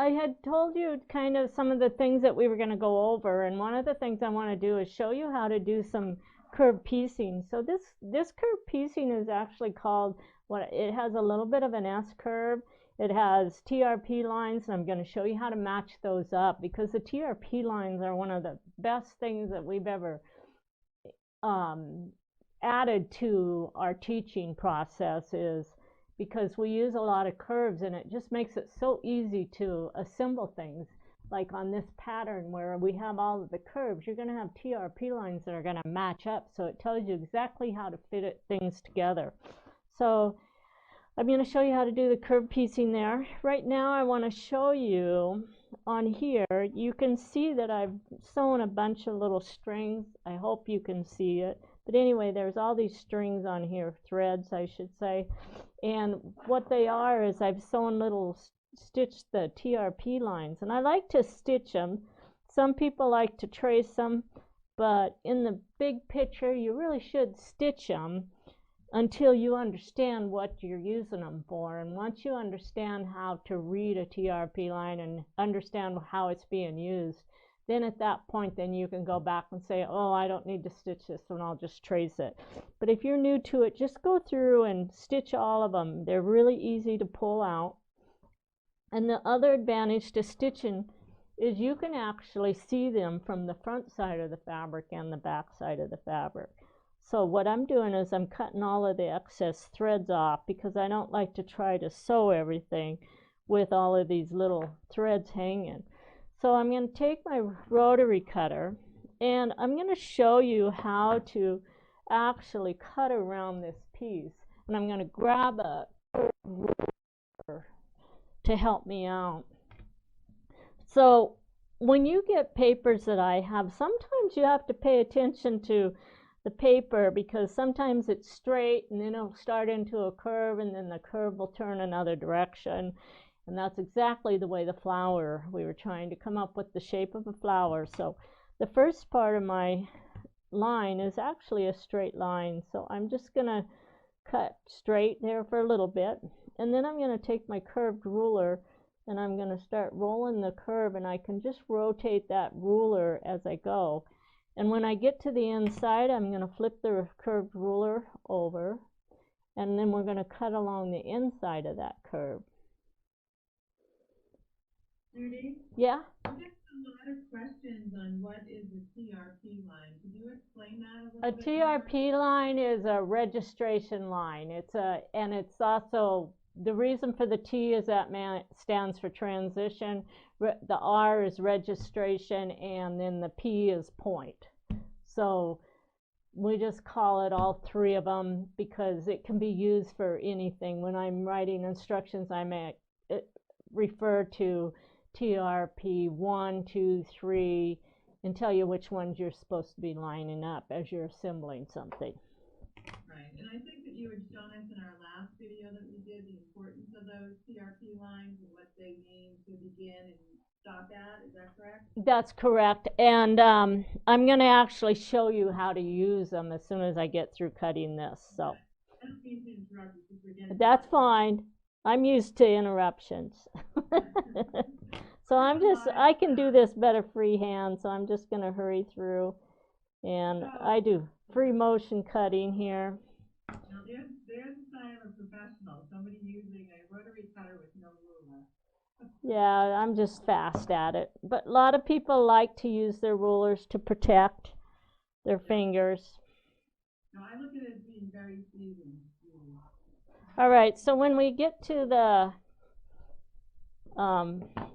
I had told you kind of some of the things that we were going to go over, and one of the things I want to do is show you how to do some curve piecing. So this curve piecing is actually called, it has a little bit of an S curve. It has TRP lines, and I'm going to show you how to match those up, because the TRP lines are one of the best things that we've ever added to our teaching process, is because we use a lot of curves, and it just makes it so easy to assemble things. Like on this pattern where we have all of the curves, you're going to have TRP lines that are going to match up, so it tells you exactly how to fit things together. So I'm going to show you how to do the curve piecing there. Right now I want to show you on here, you can see that I've sewn a bunch of little strings. I hope you can see it. But anyway, there's all these strings on here, threads I should say. And what they are is I've sewn little, stitched the TRP lines. And I like to stitch them. Some people like to trace them. But in the big picture, you really should stitch them until you understand what you're using them for. And once you understand how to read a TRP line and understand how it's being used, then at that point, then you can go back and say, oh, I don't need to stitch this one, I'll just trace it. But if you're new to it, just go through and stitch all of them. They're really easy to pull out. And the other advantage to stitching is you can actually see them from the front side of the fabric and the back side of the fabric. So what I'm doing is I'm cutting all of the excess threads off, because I don't like to try to sew everything with all of these little threads hanging. So I'm going to take my rotary cutter, and I'm going to show you how to actually cut around this piece. And I'm going to grab a ruler to help me out. So when you get papers that I have, sometimes you have to pay attention to the paper, because sometimes it's straight and then it'll start into a curve, and then the curve will turn another direction. And that's exactly the way the flower, we were trying to come up with the shape of a flower. So the first part of my line is actually a straight line, so I'm just going to cut straight there for a little bit, and then I'm going to take my curved ruler and I'm going to start rolling the curve, and I can just rotate that ruler as I go. And when I get to the inside, I'm going to flip the curved ruler over, and then we're going to cut along the inside of that curve. Judy? Yeah? There's a lot of questions on what is a TRP line. Could you explain that a little bit? A TRP line is a registration line. And it's also, the reason for the T is that stands for transition. The R is registration, and then the P is point. So we just call it all three of them because it can be used for anything. When I'm writing instructions, I may refer to TRP 1, 2, 3, and tell you which ones you're supposed to be lining up as you're assembling something. Right, and I think that you had shown us in our last video that we did the importance of those TRP lines and what they mean to begin and stop at. Is that correct? That's correct, and I'm going to actually show you how to use them as soon as I get through cutting this. So okay. I don't mean to interrupt you. That's fine. I'm used to interruptions. So I can do this better freehand, so I'm just going to hurry through. And I do free motion cutting here. Now there's a sign of a professional, somebody using a rotary cutter with no ruler. Yeah, I'm just fast at it. But a lot of people like to use their rulers to protect their fingers. No, I look at it as being very easy. All right, so when we get to the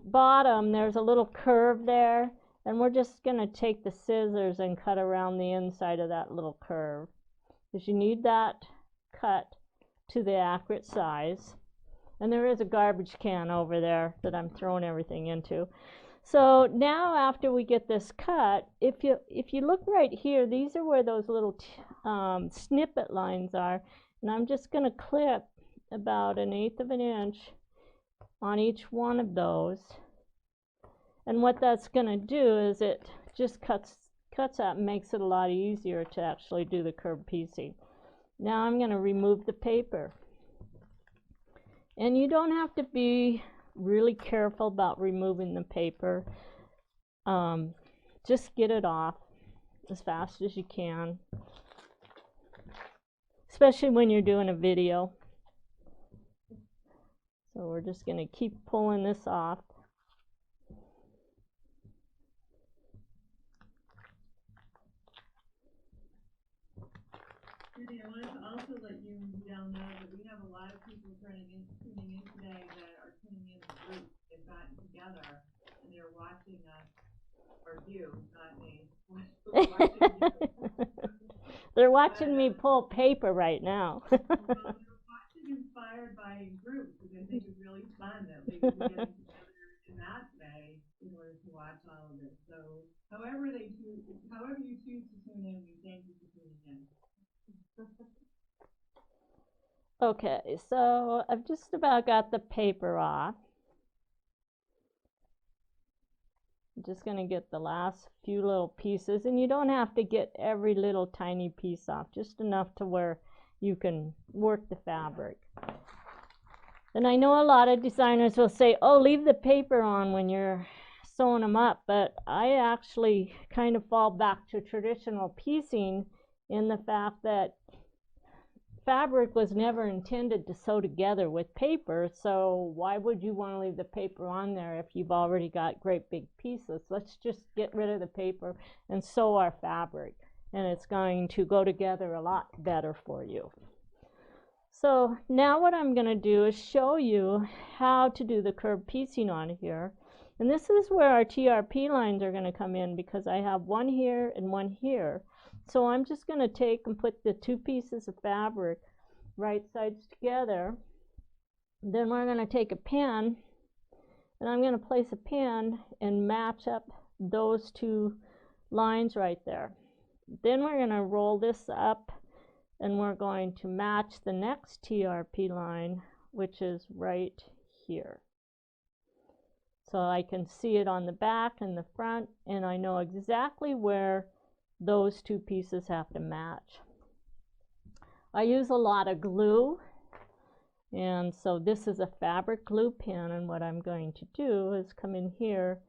bottom, there's a little curve there, and we're just going to take the scissors and cut around the inside of that little curve, because you need that cut to the accurate size. And there is a garbage can over there that I'm throwing everything into. So now after we get this cut, if you look right here, these are where those little snippet lines are, and I'm just going to clip about 1/8 of an inch on each one of those. And what that's going to do is it just cuts up and makes it a lot easier to actually do the curve piecing. Now I'm going to remove the paper. And you don't have to be really careful about removing the paper. Just get it off as fast as you can, especially when you're doing a video. So we're just going to keep pulling this off. Judy, I wanted to also let you all know that we have a lot of people tuning in today that are tuning in groups. They've gotten together and they're watching us, or you, not me. Watching you. They're watching me pull paper right now. Well, they're watching inspired by groups, which I think is really fun that we are getting together in that way in order to watch all of this. So however you choose to tune in, we thank you for tuning in. Okay, so I've just about got the paper off. I'm just going to get the last few little pieces, and you don't have to get every little tiny piece off, just enough to where you can work the fabric. And I know a lot of designers will say, oh, leave the paper on when you're sewing them up, but I actually kind of fall back to traditional piecing in the fact that fabric was never intended to sew together with paper, so why would you want to leave the paper on there if you've already got great big pieces? Let's just get rid of the paper and sew our fabric, and it's going to go together a lot better for you. So now what I'm going to do is show you how to do the curved piecing on here. And this is where our TRP lines are going to come in, because I have one here and one here. So I'm just going to take and put the two pieces of fabric right sides together. Then we're going to take a pin, and I'm going to place a pin and match up those two lines right there. Then we're going to roll this up, and we're going to match the next TRP line, which is right here. So I can see it on the back and the front, and I know exactly where those two pieces have to match. I use a lot of glue, and so this is a fabric glue pen, and what I'm going to do is come in here,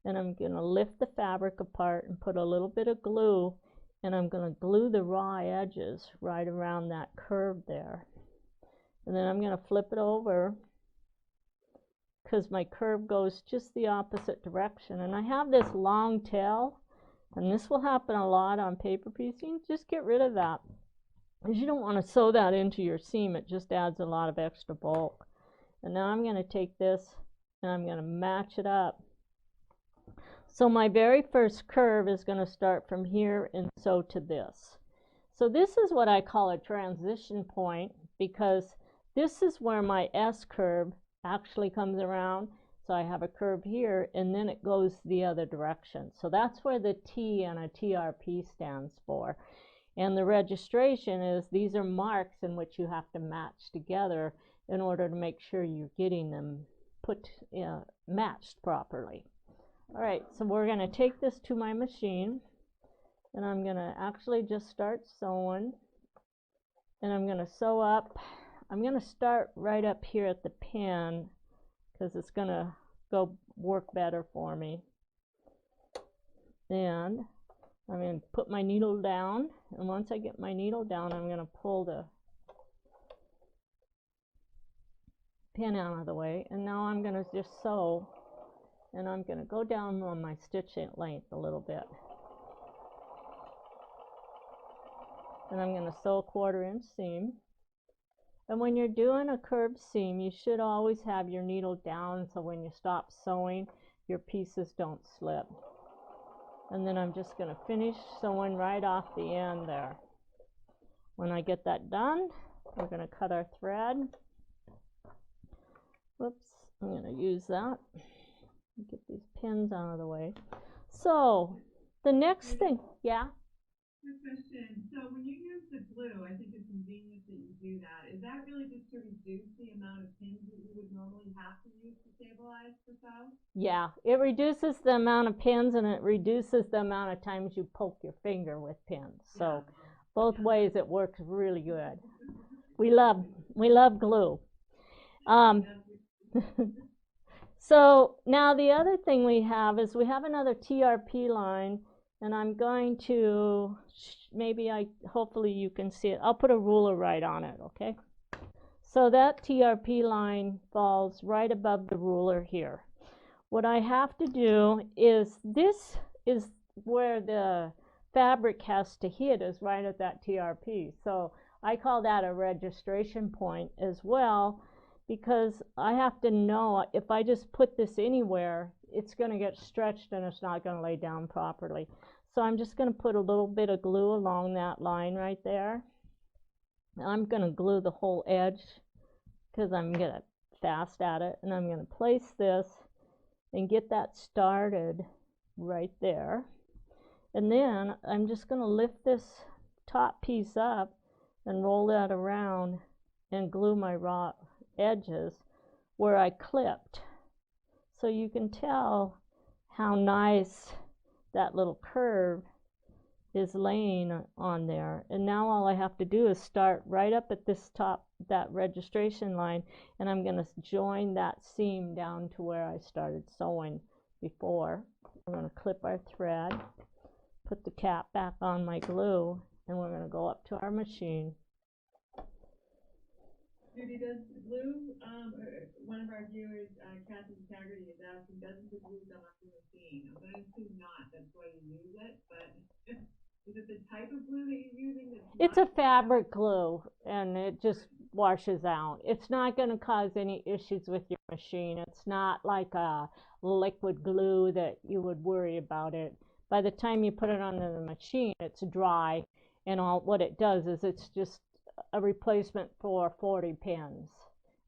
and I'm going to lift the fabric apart and put a little bit of glue, and I'm going to glue the raw edges right around that curve there. And then I'm going to flip it over, because my curve goes just the opposite direction. And I have this long tail, and this will happen a lot on paper piecing. Just get rid of that, because you don't want to sew that into your seam. It just adds a lot of extra bulk. And now I'm going to take this and I'm going to match it up. So my very first curve is going to start from here and sew to this. So this is what I call a transition point, because this is where my S curve actually comes around. So I have a curve here, and then it goes the other direction. So that's where the T on a TRP stands for. And the registration is, these are marks in which you have to match together in order to make sure you're getting them matched properly. All right, so we're going to take this to my machine, and I'm going to actually just start sewing, and I'm going to sew up. I'm going to start right up here at the pin, because it's going to go work better for me. And I'm going to put my needle down, and once I get my needle down, I'm going to pull the pin out of the way, and now I'm going to just sew, and I'm going to go down on my stitch length a little bit, and I'm going to sew a 1/4 inch seam. And when you're doing a curved seam, you should always have your needle down, so when you stop sewing, your pieces don't slip. And then I'm just going to finish sewing right off the end there. When I get that done, we're going to cut our thread. Whoops, I'm going to use that. Get these pins out of the way. So the next thing, yeah? Good question. So when you use the glue, I think it's convenient that you do that. Is that really just to reduce the amount of pins that you would normally have to use to stabilize the sew? Yeah, it reduces the amount of pins, and it reduces the amount of times you poke your finger with pins. So both ways it works really good. We love glue. So now the other thing we have is we have another TRP line, and I'm going to, hopefully you can see it. I'll put a ruler right on it, okay? So that TRP line falls right above the ruler here. What I have to do is, this is where the fabric has to hit, is right at that TRP. So I call that a registration point as well, because I have to know if I just put this anywhere, it's going to get stretched and it's not going to lay down properly. So I'm just going to put a little bit of glue along that line right there. I'm going to glue the whole edge because I'm going to fast at it, and I'm going to place this and get that started right there. And then I'm just going to lift this top piece up and roll that around and glue my raw edges where I clipped. So you can tell how nice that little curve is laying on there. And now all I have to do is start right up at this top, that registration line, and I'm going to join that seam down to where I started sewing before. I'm going to clip our thread, put the cap back on my glue, and we're going to go up to our machine. Judy, does glue, one of our viewers, Kathy Integrity, is asking, doesn't the glue come off the machine? I'm going to assume not, that's why you use it, but is it the type of glue that you're using? It's a fabric glue, and it just washes out. It's not going to cause any issues with your machine. It's not like a liquid glue that you would worry about it. By the time you put it on the machine, it's dry, and what it does is it's just a replacement for 40 pins,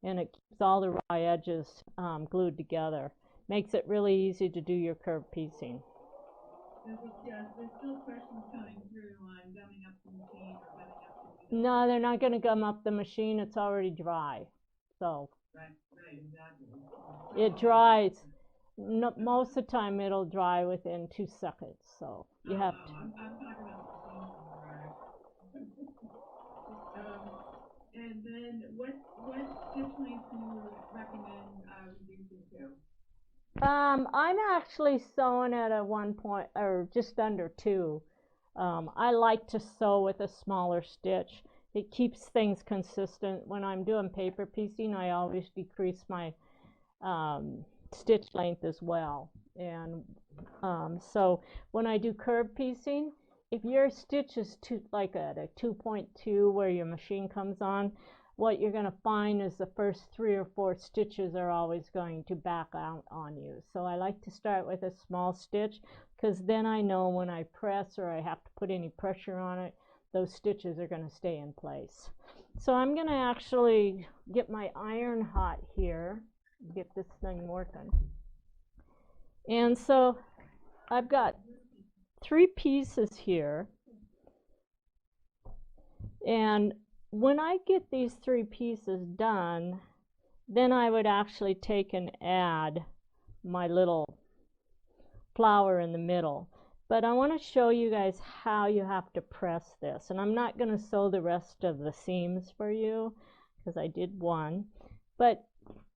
and it keeps all the raw edges glued together. Makes it really easy to do your curve piecing. Yes, there's still questions coming through on gumming up the machine or gumming up the No, they're not going to gum up the machine. It's already dry. So right, exactly. it dries. No, most of the time it'll dry within 2 seconds. So you have to. I'm talking about the machine dry. And then what stitch length do you recommend reducing to? I'm actually sewing at a 1 point, or just under 2. I like to sew with a smaller stitch. It keeps things consistent. When I'm doing paper piecing, I always decrease my stitch length as well. And so when I do curve piecing, if your stitch is like at a 2.2 where your machine comes on, what you're going to find is the first 3 or 4 stitches are always going to back out on you. So I like to start with a small stitch, because then I know when I press or I have to put any pressure on it, those stitches are going to stay in place. So I'm going to actually get my iron hot here, get this thing working. And so I've got 3 pieces here, and when I get these 3 pieces done, then I would actually take and add my little flower in the middle. But I want to show you guys how you have to press this, and I'm not going to sew the rest of the seams for you because I did one. But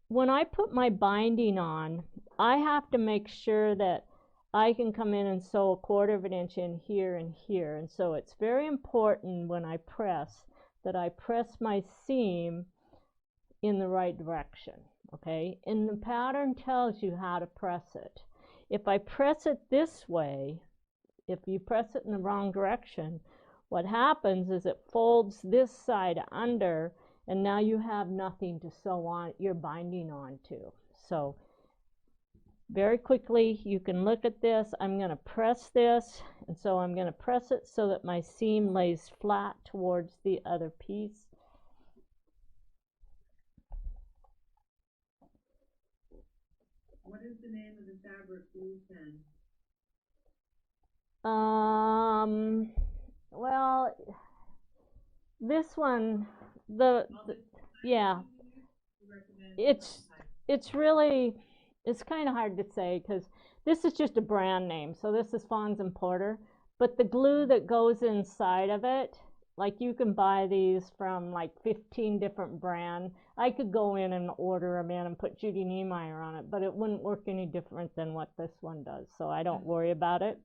when I put my binding on, I have to make sure that I can come in and sew 1/4 of an inch in here and here. And so it's very important when I press that I press my seam in the right direction, okay? And the pattern tells you how to press it. If I press it this way, if you press it in the wrong direction, what happens is it folds this side under, and now you have nothing to sew on your binding onto. So very quickly, you can look at this. I'm going to press this, and so I'm going to press it so that my seam lays flat towards the other piece. What is the name of the fabric glue pen? Well, this one, yeah, it's really, it's kind of hard to say because this is just a brand name. So this is Fons and Porter, but the glue that goes inside of it like you can buy these from like 15 different brands. I could go in and order them in and put Judy Niemeyer on it, but it wouldn't work any different than what this one does, so I don't worry about it.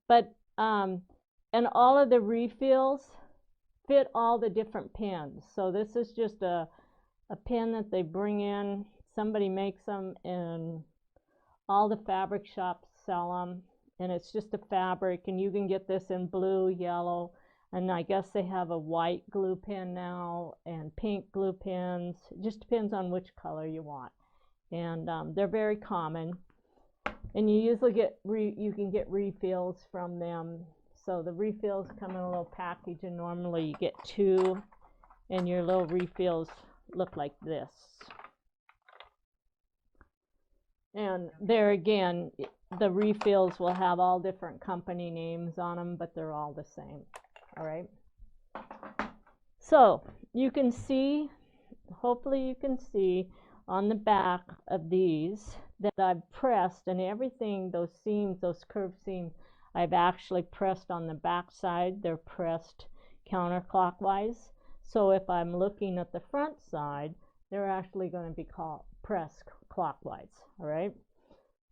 But and all of the refills fit all the different pins. So this is just a pin that they bring in. Somebody makes them, and all the fabric shops sell them, and it's just a fabric, and you can get this in blue, yellow, and I guess they have a white glue pin now and pink glue pins. It just depends on which color you want, and they're very common, and you usually get you can get refills from them. So the refills come in a little package, and normally you get 2, and your little refills look like this. And there again, the refills will have all different company names on them, but they're all the same. All right. So you can see, hopefully you can see on the back of these that I've pressed, and everything, those seams, those curved seams, I've actually pressed on the back side. They're pressed counterclockwise. So if I'm looking at the front side, they're actually going to be pressed clockwise. All right.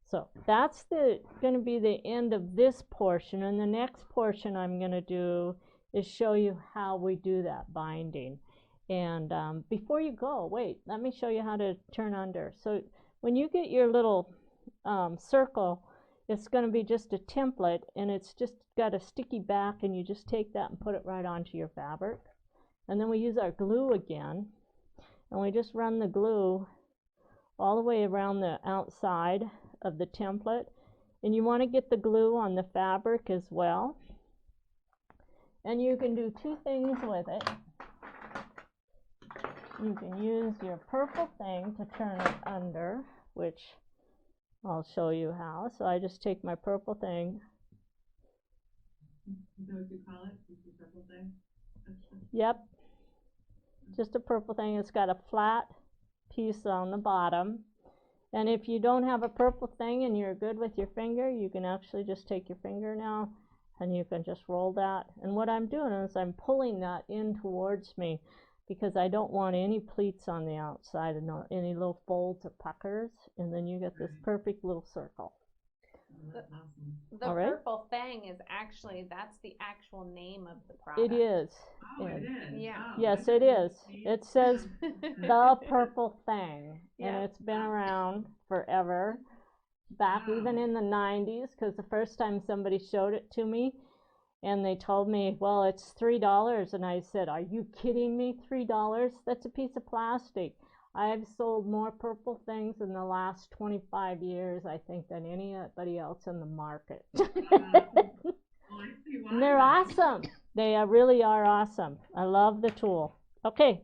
So that's going to be the end of this portion, and the next portion I'm going to do is show you how we do that binding. And before you go, wait, let me show you how to turn under. So when you get your little circle, it's going to be just a template, and it's just got a sticky back, and you just take that and put it right onto your fabric. And then we use our glue again, and we just run the glue all the way around the outside of the template. And you want to get the glue on the fabric as well. And you can do 2 things with it. You can use your purple thing to turn it under, which I'll show you how. So I just take my purple thing. Is that what you call it? Just a purple thing? Yep. Just a purple thing. It's got a flat piece on the bottom. And if you don't have a purple thing and you're good with your finger, you can actually just take your finger now and you can just roll that. And what I'm doing is I'm pulling that in towards me, because I don't want any pleats on the outside and any little folds or puckers, and then you get this perfect little circle. The purple thing is actually, that's the actual name of the product. It is. Oh, it is? Yeah. Oh, yes, it is. It says the purple thing, and it's been around forever, back even in the 90s, because the first time somebody showed it to me, and they told me, well, it's $3, and I said, are you kidding me? $3? That's a piece of plastic. I've sold more purple things in the last 25 years, I think, than anybody else in the market. And they're awesome. They really are awesome. I love the tool. Okay,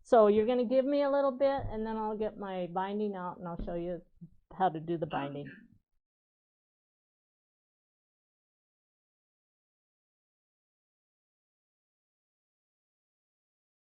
so you're going to give me a little bit, and then I'll get my binding out, and I'll show you how to do the binding.